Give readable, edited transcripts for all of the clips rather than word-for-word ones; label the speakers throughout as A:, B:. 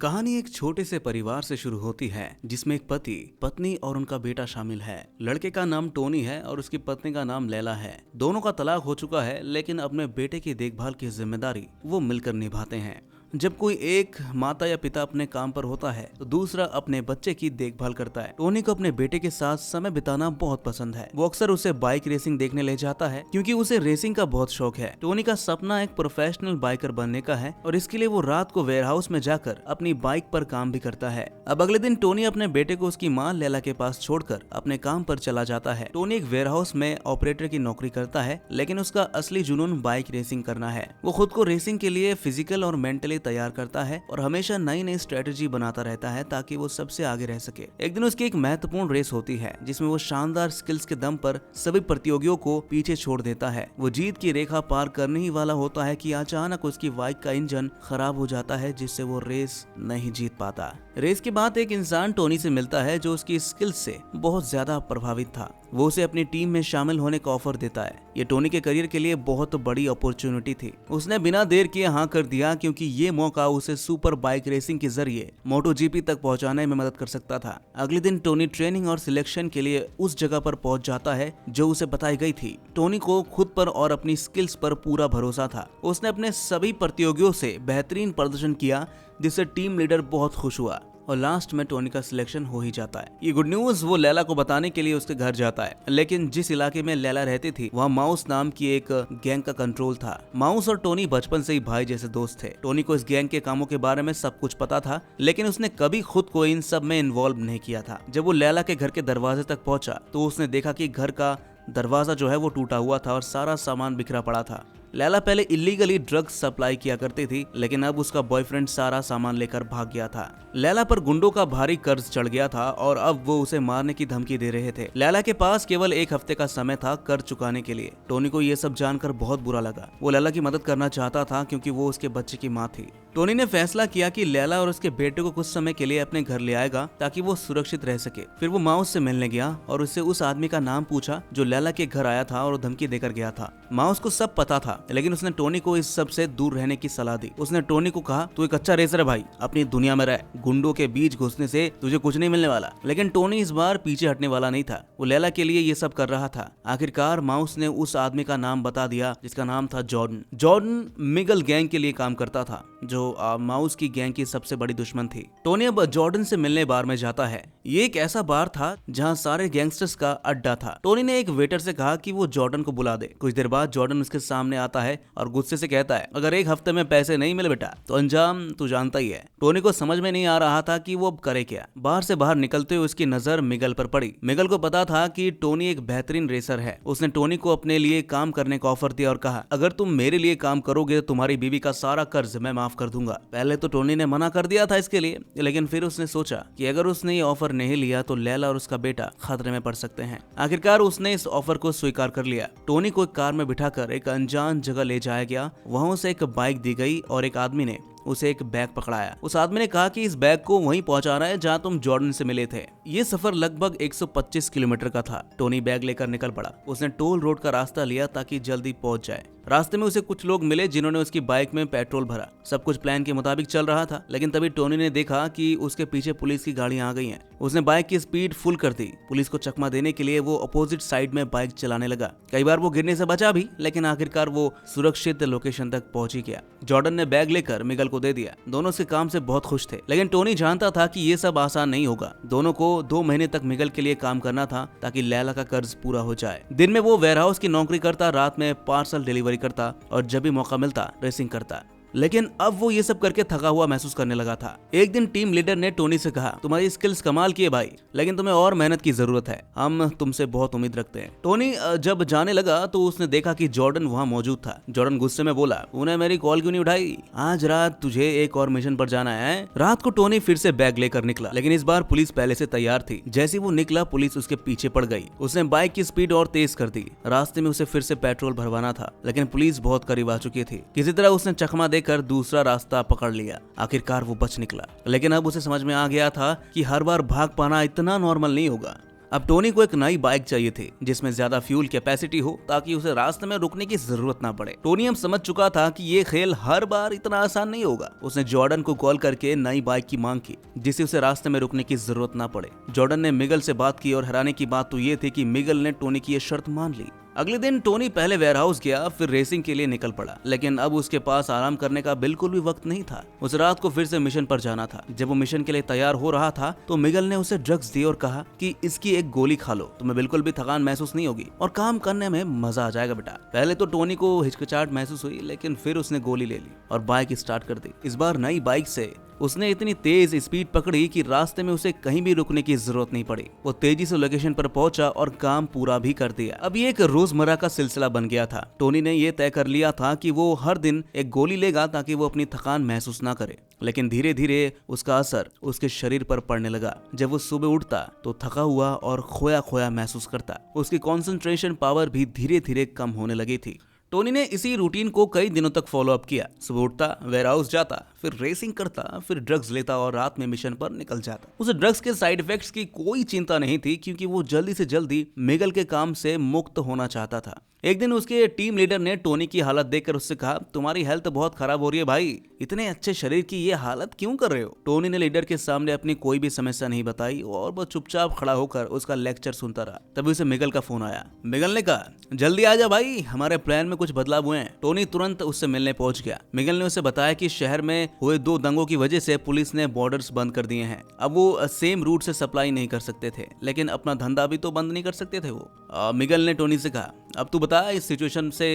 A: कहानी एक छोटे से परिवार से शुरू होती है जिसमें एक पति, पत्नी और उनका बेटा शामिल है। लड़के का नाम टोनी है और उसकी पत्नी का नाम लैला है। दोनों का तलाक हो चुका है, लेकिन अपने बेटे की देखभाल की जिम्मेदारी वो मिलकर निभाते हैं। जब कोई एक माता या पिता अपने काम पर होता है तो दूसरा अपने बच्चे की देखभाल करता है। टोनी को अपने बेटे के साथ समय बिताना बहुत पसंद है। वो अक्सर उसे बाइक रेसिंग देखने ले जाता है क्योंकि उसे रेसिंग का बहुत शौक है। टोनी का सपना एक प्रोफेशनल बाइकर बनने का है और इसके लिए वो रात को वेयरहाउस में जाकर अपनी बाइक पर काम भी करता है। अब अगले दिन टोनी अपने बेटे को उसकी माँ लैला के पास छोड़कर अपने काम पर चला जाता है। टोनी एक वेयरहाउस में ऑपरेटर की नौकरी करता है, लेकिन उसका असली जुनून बाइक रेसिंग करना है। वो खुद को रेसिंग के लिए फिजिकल और मेंटली तैयार करता है और हमेशा नई नई स्ट्रेटेजी बनाता रहता है ताकि वो सबसे आगे रह सके। एक दिन उसकी एक महत्वपूर्ण रेस होती है जिसमें वो शानदार स्किल्स के दम पर सभी प्रतियोगियों को पीछे छोड़ देता है। वो जीत की रेखा पार करने ही वाला होता है कि अचानक उसकी बाइक का इंजन खराब हो जाता है, जिससे वो रेस नहीं जीत पाता। रेस के बाद एक इंसान टोनी से मिलता है जो उसकी स्किल्स से बहुत ज्यादा प्रभावित था। वो उसे अपनी टीम में शामिल होने का ऑफर देता है। ये टोनी के करियर के लिए बहुत बड़ी अपॉर्चुनिटी थी। उसने बिना देर किए हाँ कर दिया क्योंकि ये मौका उसे सुपर बाइक रेसिंग के जरिए MotoGP तक पहुंचाने में मदद कर सकता था। अगले दिन टोनी ट्रेनिंग और सिलेक्शन के लिए उस जगह पर पहुंच जाता है जो उसे बताई गई थी। टोनी को खुद पर और अपनी स्किल्स पर पूरा भरोसा था। उसने अपने सभी प्रतियोगियों से बेहतरीन प्रदर्शन किया जिससे टीम लीडर बहुत खुश हुआ और लास्ट में टोनी का सिलेक्शन हो ही जाता है। ये गुड न्यूज वो लैला को बताने के लिए उसके घर जाता है, लेकिन जिस इलाके में लैला रहती थी वहाँ माउस नाम की एक गैंग का कंट्रोल था। माउस और टोनी बचपन से ही भाई जैसे दोस्त थे। टोनी को इस गैंग के कामों के बारे में सब कुछ पता था, लेकिन उसने कभी खुद को इन सब में इन्वॉल्व नहीं किया था। जब वो लैला के घर के दरवाजे तक पहुंचा तो उसने देखा कि घर का दरवाजा जो है वो टूटा हुआ था और सारा सामान बिखरा पड़ा था। लैला पहले इलीगली ड्रग्स सप्लाई किया करती थी, लेकिन अब उसका बॉयफ्रेंड सारा सामान लेकर भाग गया था। लैला पर गुंडों का भारी कर्ज चढ़ गया था और अब वो उसे मारने की धमकी दे रहे थे। लैला के पास केवल एक हफ्ते का समय था कर्ज चुकाने के लिए। टोनी को ये सब जानकर बहुत बुरा लगा। वो लैला की मदद करना चाहता था क्योंकि वो उसके बच्चे की माँ थी। टोनी ने फैसला किया कि लैला और उसके बेटे को कुछ समय के लिए अपने घर ले आएगा ताकि वो सुरक्षित रह सके। फिर वो माउस से मिलने गया और उससे उस आदमी का नाम पूछा जो लैला के घर आया था और धमकी देकर गया था। माउस को सब पता था, लेकिन उसने टोनी को इस सब से दूर रहने की सलाह दी। उसने टोनी को कहा, तू एक अच्छा रेसर है भाई, अपनी दुनिया में रह, गुंडों के बीच घुसने से तुझे कुछ नहीं मिलने वाला। लेकिन टोनी इस बार पीछे हटने वाला नहीं था। वो लैला के लिए ये सब कर रहा था। आखिरकार माउस ने उस आदमी का नाम बता दिया जिसका नाम था जॉर्डन। जॉर्डन मिगल गैंग के लिए काम करता था जो माउस की गैंग की सबसे बड़ी दुश्मन थी। टोनी अब जॉर्डन से मिलने बार में जाता है। ये एक ऐसा बार था जहाँ सारे गैंगस्टर्स का अड्डा था। टोनी ने एक वेटर से कहा कि वो जॉर्डन को बुला दे। कुछ देर बाद जॉर्डन उसके सामने आता है और गुस्से से कहता है, अगर एक हफ्ते में पैसे नहीं मिले बेटा तो अंजाम तू जानता ही है। टोनी को समझ में नहीं आ रहा था कि वो अब करे क्या। बाहर से बाहर निकलते हुए उसकी नजर मिगल पर पड़ी। मिगल को पता था कि टोनी एक बेहतरीन रेसर है। उसने टोनी को अपने लिए काम करने का ऑफर दिया और कहा, अगर तुम मेरे लिए काम करोगे तो तुम्हारी बीवी का सारा कर्ज मैं माफ कर दूंगा। पहले तो टोनी ने मना कर दिया था इसके लिए, लेकिन फिर उसने सोचा कि अगर उसने ये ऑफर नहीं लिया तो लैला और उसका बेटा खतरे में पड़ सकते हैं। आखिरकार उसने इस ऑफर को स्वीकार कर लिया। टोनी को एक कार में बिठाकर एक अनजान जगह ले जाया गया। वहां उसे एक बाइक दी गई और एक आदमी ने उसे एक बैग पकड़ाया। उस आदमी ने कहा कि इस बैग को वहीं पहुंचाना है जहां तुम जॉर्डन से मिले थे। ये सफर लगभग 125 किलोमीटर का था। टोनी बैग लेकर निकल पड़ा। उसने टोल रोड का रास्ता लिया ताकि जल्दी पहुंच जाए। रास्ते में उसे कुछ लोग मिले जिन्होंने उसकी बाइक में पेट्रोल भरा। सब कुछ प्लान के मुताबिक चल रहा था, लेकिन तभी टोनी ने देखा कि उसके पीछे पुलिस की गाड़ियां आ गई हैं। उसने बाइक की स्पीड फुल कर दी। पुलिस को चकमा देने के लिए वो अपोजिट साइड में बाइक चलाने लगा। कई बार वो गिरने से बचा भी, लेकिन आखिरकार वो सुरक्षित लोकेशन तक पहुंच ही गया। जॉर्डन ने बैग लेकर मिगल को दे दिया। दोनों इसके काम से बहुत खुश थे, लेकिन टोनी जानता था कि ये सब आसान नहीं होगा। दोनों को 2 महीने तक मिगल के लिए काम करना था ताकि लैला का कर्ज पूरा हो जाए। दिन में वो वेयरहाउस की नौकरी करता, रात में पार्सल डिलीवरी करता और जब भी मौका मिलता रेसिंग करता। लेकिन अब वो ये सब करके थका हुआ महसूस करने लगा था। एक दिन टीम लीडर ने टोनी से कहा, तुम्हारी स्किल्स कमाल की है भाई, लेकिन तुम्हें और मेहनत की जरूरत है। हम तुमसे बहुत उम्मीद रखते हैं। टोनी जब जाने लगा तो उसने देखा कि जॉर्डन वहाँ मौजूद था। जॉर्डन गुस्से में बोला, उन्हें मेरी कॉल क्यों नहीं उठाई? आज रात तुझे एक और मिशन पर जाना है। रात को टोनी फिर से बैग लेकर निकला, लेकिन इस बार पुलिस पहले से तैयार थी। जैसे वो निकला पुलिस उसके पीछे पड़ गई। उसने बाइक की स्पीड और तेज कर दी। रास्ते में उसे फिर से पेट्रोल भरवाना था, लेकिन पुलिस बहुत करीब आ चुकी थी। किसी तरह उसने चकमा देकर दूसरा रास्ता पकड़ लिया। आखिरकार वो बच निकला, लेकिन अब उसे समझ में आ गया था कि हर बार भाग पाना इतना नॉर्मल नहीं होगा। अब टोनी को एक नई बाइक चाहिए थी जिसमें ज्यादा फ्यूल कैपेसिटी हो ताकि उसे रास्ते में रुकने की जरूरत ना पड़े। टोनी अब समझ चुका था कि ये खेल हर बार इतना आसान नहीं होगा। उसने जॉर्डन को कॉल करके नई बाइक की मांग की जिससे उसे रास्ते में रुकने की जरूरत ना पड़े। जॉर्डन ने मिगल से बात की और हैरानी की बात तो ये थी कि मिगल ने टोनी की ये शर्त मान ली। अगले दिन टोनी पहले वेयरहाउस गया, फिर रेसिंग के लिए निकल पड़ा, लेकिन अब उसके पास आराम करने का बिल्कुल भी वक्त नहीं था। उस रात को फिर से मिशन पर जाना था। जब वो मिशन के लिए तैयार हो रहा था तो मिगल ने उसे ड्रग्स दिए और कहा कि इसकी एक गोली खा लो, तुम्हें बिल्कुल भी थकान महसूस नहीं होगी और काम करने में मजा आ जाएगा बेटा। पहले तो टोनी को हिचकिचाहट महसूस हुई, लेकिन फिर उसने गोली ले ली और बाइक स्टार्ट कर दी। इस बार नई बाइक से उसने इतनी तेज स्पीड पकड़ी कि रास्ते में उसे कहीं भी रुकने की जरूरत नहीं पड़ी। वो तेजी से लोकेशन पर पहुंचा और काम पूरा भी कर दिया। अब ये एक रोजमर्रा का सिलसिला बन गया था। टोनी ने ये तय कर लिया था कि वो हर दिन एक गोली लेगा ताकि वो अपनी थकान महसूस ना करे, लेकिन धीरे धीरे उसका असर उसके शरीर पर पड़ने लगा। जब वो सुबह उठता तो थका हुआ और खोया खोया महसूस करता। उसकी कंसंट्रेशन पावर भी धीरे धीरे कम होने लगी थी। टोनी ने इसी रूटीन को कई दिनों तक फॉलो अप किया। सुबह उठता, वेयरहाउस जाता, फिर रेसिंग करता, फिर ड्रग्स लेता और रात में मिशन पर निकल जाता। उसे ड्रग्स के साइड इफेक्ट्स की कोई चिंता नहीं थी क्योंकि वो जल्दी से जल्दी मिगल के काम से मुक्त होना चाहता था। एक दिन उसके टीम लीडर ने टोनी की हालत देखकर उससे कहा, तुम्हारी हेल्थ बहुत खराब हो रही है भाई, इतने अच्छे शरीर की ये हालत क्यों कर रहे हो? टोनी ने लीडर के सामने अपनी कोई भी समस्या नहीं बताई और वो चुपचाप खड़ा होकर उसका लेक्चर सुनता रहा। तभी उसे मिगल का फोन आया। मिगल ने कहा, जल्दी आ जा भाई, हमारे प्लान में कुछ बदलाव हुए हैं। टोनी तुरंत उससे मिलने पहुंच गया। मिगल ने उसे बताया कि शहर में हुए 2 दंगों की वजह से पुलिस ने बॉर्डर्स बंद कर दिए हैं। अब वो सेम रूट से सप्लाई नहीं कर सकते थे, लेकिन अपना धंधा भी तो बंद नहीं कर सकते थे वो। मिगल ने टोनी से कहा, अब तू बता इस सिचुएशन से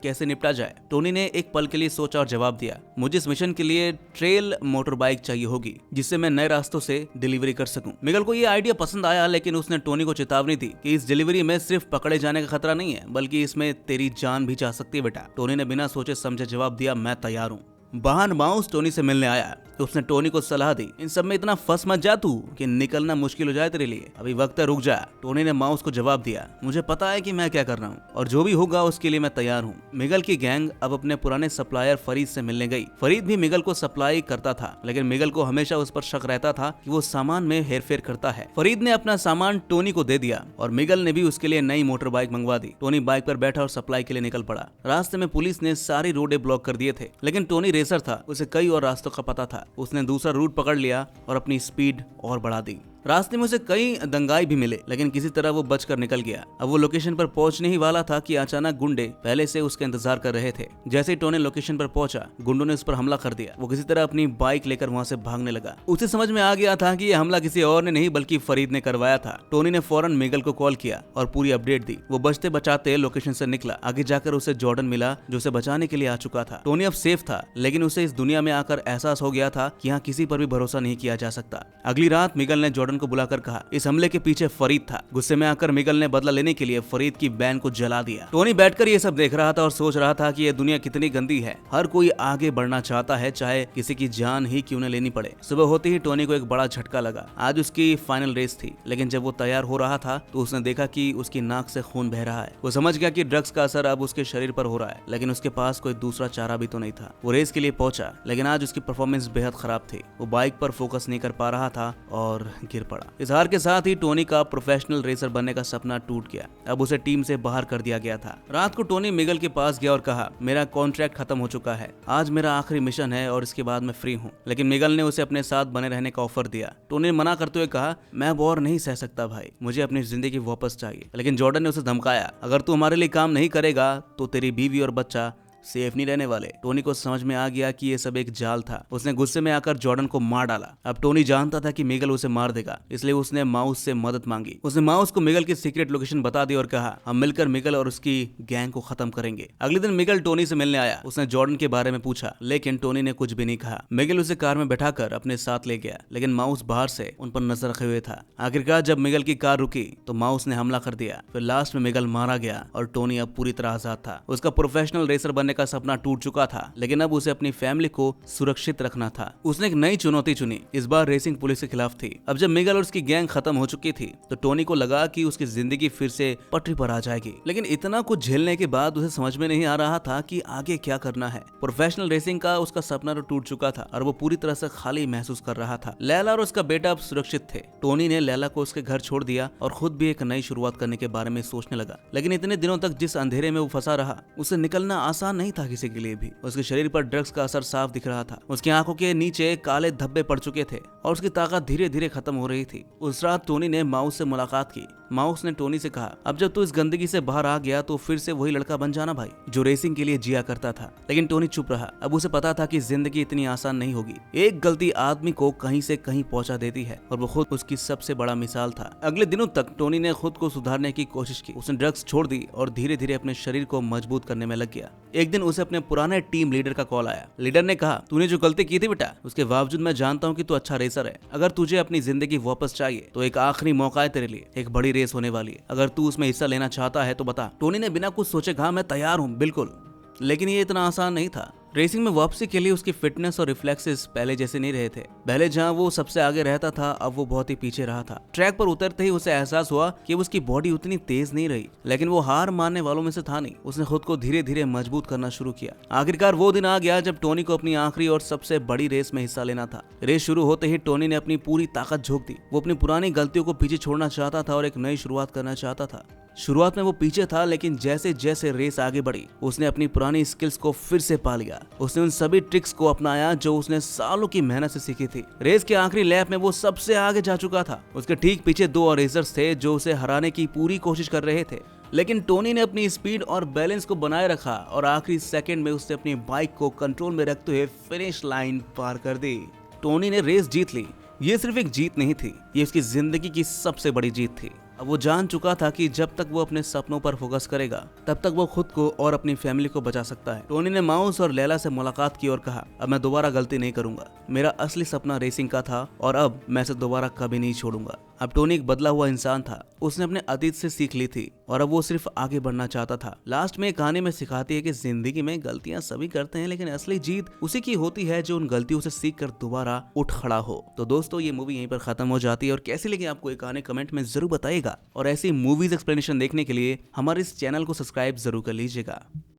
A: कैसे निपटा जाए। टोनी ने एक पल के लिए सोचा और जवाब दिया, मुझे इस मिशन के लिए ट्रेल मोटर बाइक चाहिए होगी जिससे मैं नए रास्तों से डिलीवरी कर सकूं। मिगल को ये आइडिया पसंद आया, लेकिन उसने टोनी को चेतावनी दी कि इस डिलीवरी में सिर्फ पकड़े जाने का खतरा नहीं है, बल्कि इसमें तेरी जान भी जा सकती है बेटा। टोनी ने बिना सोचे समझे जवाब दिया, मैं तैयार हूँ। बहान माउस टोनी से मिलने आया तो उसने टोनी को सलाह दी, इन सब में इतना फंस मत जा तू कि निकलना मुश्किल हो जाए तेरे लिए, अभी वक्त है, रुक जा। टोनी ने माउस को जवाब दिया, मुझे पता है कि मैं क्या कर रहा हूँ और जो भी होगा उसके लिए मैं तैयार हूँ। मिगल की गैंग अब अपने पुराने सप्लायर फरीद से मिलने गई। फरीद भी मिगल को सप्लाई करता था, लेकिन मिगल को हमेशा उस पर शक रहता था कि वो सामान में हेरफेर करता है। फरीद ने अपना सामान टोनी को दे दिया और मिगल ने भी उसके लिए नई मोटर बाइक मंगवा दी। टोनी बाइक पर बैठा और सप्लाई के लिए निकल पड़ा। रास्ते में पुलिस ने सारी रोडें ब्लॉक कर दिए थे, लेकिन टोनी रेसर था, उसे कई और रास्तों का पता था। उसने दूसरा रूट पकड़ लिया और अपनी स्पीड और बढ़ा दी। रास्ते में उसे कई दंगाई भी मिले, लेकिन किसी तरह वो बचकर निकल गया। अब वो लोकेशन पर पहुंचने ही वाला था कि अचानक गुंडे पहले से उसका इंतजार कर रहे थे। जैसे ही टोनी लोकेशन पर पहुंचा, गुंडों ने उस पर हमला कर दिया। वो किसी तरह अपनी बाइक लेकर वहां से भागने लगा। उसे समझ में आ गया था कि ये हमला किसी और ने नहीं बल्कि फरीद ने करवाया था। टोनी ने फौरन मिगल को कॉल किया और पूरी अपडेट दी। वो बचते बचाते लोकेशन से निकला। आगे जाकर उसे जॉर्डन मिला जो उसे बचाने के लिए आ चुका था। टोनी अब सेफ था, लेकिन उसे इस दुनिया में आकर एहसास हो गया था कि यहाँ किसी पर भी भरोसा नहीं किया जा सकता। अगली रात मिगल ने जॉर्डन को बुलाकर कहा, इस हमले के पीछे फरीद था। गुस्से में आकर मिगल ने बदला लेने के लिए फरीद की वैन को जला दिया। टोनी बैठकर ये सब देख रहा था और सोच रहा था कि ये दुनिया कितनी गंदी है। हर कोई आगे बढ़ना चाहता है, चाहे किसी की जान ही क्यों न लेनी पड़े। सुबह होते ही टोनी को एक बड़ा झटका लगा। आज उसकी फाइनल रेस थी, लेकिन जब वो तैयार हो रहा था तो उसने देखा कि उसकी नाक से खून बह रहा है। वो समझ गया कि ड्रग्स का असर अब उसके शरीर पर हो रहा है, लेकिन उसके पास कोई दूसरा चारा भी तो नहीं था। वो रेस के लिए पहुंचा, लेकिन आज उसकी परफॉर्मेंस बेहद खराब थी। वो बाइक पर फोकस नहीं कर पा रहा था और गिर पड़ा। इस हार के साथ ही टोनी का प्रोफेशनल रेसर बनने का सपना टूट गया। अब उसे टीम से बाहर कर दिया गया था। रात को टोनी मिगल के पास गया और कहा, मेरा कॉन्ट्रैक्ट खत्म हो चुका है, आज मेरा आखिरी मिशन है और इसके बाद मैं फ्री हूँ। लेकिन मिगल ने उसे अपने साथ बने रहने का ऑफर दिया। टोनी ने मना करते हुए कहा, मैं बोर नहीं सह सकता भाई, मुझे अपनी जिंदगी वापस चाहिए। लेकिन जॉर्डन ने उसे धमकाया, अगर तू हमारे लिए काम नहीं करेगा तो तेरी बीवी और बच्चा सेफ नहीं रहने वाले। टोनी को समझ में आ गया कि ये सब एक जाल था। उसने गुस्से में आकर जॉर्डन को मार डाला। अब टोनी जानता था कि मिगल उसे मार देगा, इसलिए उसने माउस से मदद मांगी। उसने माउस को मिगल की सीक्रेट लोकेशन बता दी और कहा, हम मिलकर मिगल और उसकी गैंग को खत्म करेंगे। अगले दिन मिगल टोनी से मिलने आया। उसने जॉर्डन के बारे में पूछा, लेकिन टोनी ने कुछ भी नहीं कहा। मिगल उसे कार में बैठाकर अपने साथ ले गया, लेकिन माउस बाहर से उन पर नजर रखे हुए था। आखिरकार जब मिगल की कार रुकी तो माउस ने हमला कर दिया। फिर लास्ट में मिगल मारा गया और टोनी अब पूरी तरह आजाद था। उसका प्रोफेशनल रेसर बनने बनने का सपना टूट चुका था, लेकिन अब उसे अपनी फैमिली को सुरक्षित रखना था। उसने एक नई चुनौती चुनी। इस बार रेसिंग पुलिस के खिलाफ थी। अब जब मिगेल और उसकी गैंग खत्म हो चुकी थी तो टोनी को लगा कि उसकी जिंदगी फिर से पटरी पर आ जाएगी, लेकिन इतना कुछ झेलने के बाद उसे समझ में नहीं आ रहा था कि आगे क्या करना है। प्रोफेशनल रेसिंग का उसका सपना तो टूट चुका था और वो पूरी तरह से खाली महसूस कर रहा था। लैला और उसका बेटा अब सुरक्षित थे। टोनी ने लैला को उसके घर छोड़ दिया और खुद भी एक नई शुरुआत करने के बारे में सोचने लगा, लेकिन इतने दिनों तक जिस अंधेरे में वो फंसा रहा उसे निकलना आसान नहीं था किसी के लिए भी। उसके शरीर पर ड्रग्स का असर साफ दिख रहा था। उसकी आंखों के नीचे काले धब्बे पड़ चुके थे और उसकी ताकत धीरे धीरे खत्म हो रही थी। उस रात टोनी ने माउस से मुलाकात की। माउस ने टोनी से कहा, अब जब तू इस गंदगी से बाहर आ गया तो फिर से वही लड़का बन जाना भाई जो रेसिंग के लिए जिया करता था। लेकिन टोनी चुप रहा। अब उसे पता था कि जिंदगी इतनी आसान नहीं होगी। एक गलती आदमी को कहीं से कहीं पहुंचा देती है और वो खुद उसकी सबसे बड़ा मिसाल था। अगले दिनों तक टोनी ने खुद को सुधारने की कोशिश की। उसने ड्रग्स छोड़ दी और धीरे धीरे अपने शरीर को मजबूत करने में लग गया। एक दिन उसे अपने पुराने टीम लीडर का कॉल आया। लीडर ने कहा, तूने जो गलती की थी बेटा, उसके बावजूद मैं जानता हूँ कि तू अच्छा रेसर है। अगर तुझे अपनी जिंदगी वापस चाहिए तो एक आखिरी मौका है तेरे लिए। एक बड़ी रेस होने वाली है, अगर तू उसमें हिस्सा लेना चाहता है तो बता। टोनी ने बिना कुछ सोचे कहा, मैं तैयार हूँ बिल्कुल। लेकिन ये इतना आसान नहीं था। रेसिंग में वापसी के लिए उसकी फिटनेस और रिफ्लेक्सेस पहले जैसे नहीं रहे थे। पहले जहां वो सबसे आगे रहता था अब वो बहुत ही पीछे रहा था। ट्रैक पर उतरते ही उसे एहसास हुआ कि उसकी बॉडी उतनी तेज नहीं रही, लेकिन वो हार मानने वालों में से था नहीं। उसने खुद को धीरे धीरे मजबूत करना शुरू किया। आखिरकार वो दिन आ गया जब टोनी को अपनी आखिरी और सबसे बड़ी रेस में हिस्सा लेना था। रेस शुरू होते ही टोनी ने अपनी पूरी ताकत झोंक दी। वो अपनी पुरानी गलतियों को पीछे छोड़ना चाहता था और एक नई शुरुआत करना चाहता था। शुरुआत में वो पीछे था, लेकिन जैसे जैसे रेस आगे बढ़ी उसने अपनी पुरानी स्किल्स को फिर से पा लिया। उसने उन सभी ट्रिक्स को अपनाया जो उसने सालों की मेहनत से सीखी थी। रेस के आखिरी लैप में वो सबसे आगे जा चुका था। उसके ठीक पीछे दो और रेसर्स थे जो उसे हराने की पूरी कोशिश कर रहे थे, लेकिन टोनी ने अपनी स्पीड और बैलेंस को बनाए रखा और आखिरी सेकंड में उसने अपनी बाइक को कंट्रोल में रखते हुए फिनिश लाइन पार कर दी। टोनी ने रेस जीत ली। ये सिर्फ एक जीत नहीं थी, ये उसकी जिंदगी की सबसे बड़ी जीत थी। अब वो जान चुका था कि जब तक वो अपने सपनों पर फोकस करेगा तब तक वो खुद को और अपनी फैमिली को बचा सकता है। टोनी ने माउस और लैला से मुलाकात की और कहा, अब मैं दोबारा गलती नहीं करूंगा। मेरा असली सपना रेसिंग का था और अब मैं इसे दोबारा कभी नहीं छोड़ूंगा। अब टोनी एक बदला हुआ इंसान था। उसने अपने अतीत से सीख ली थी और अब वो सिर्फ आगे बढ़ना चाहता था। लास्ट में कहानी में सिखाती है कि जिंदगी में गलतियां सभी करते हैं, लेकिन असली जीत उसी की होती है जो उन गलतियों से सीख कर दोबारा उठ खड़ा हो। तो दोस्तों, ये मूवी यहीं पर खत्म हो जाती है और कैसी लगी आपको ये कहानी कमेंट में जरूर बताइएगा और ऐसी मूवीज एक्सप्लेनेशन देखने के लिए हमारे इस चैनल को सब्सक्राइब जरूर कर लीजिएगा।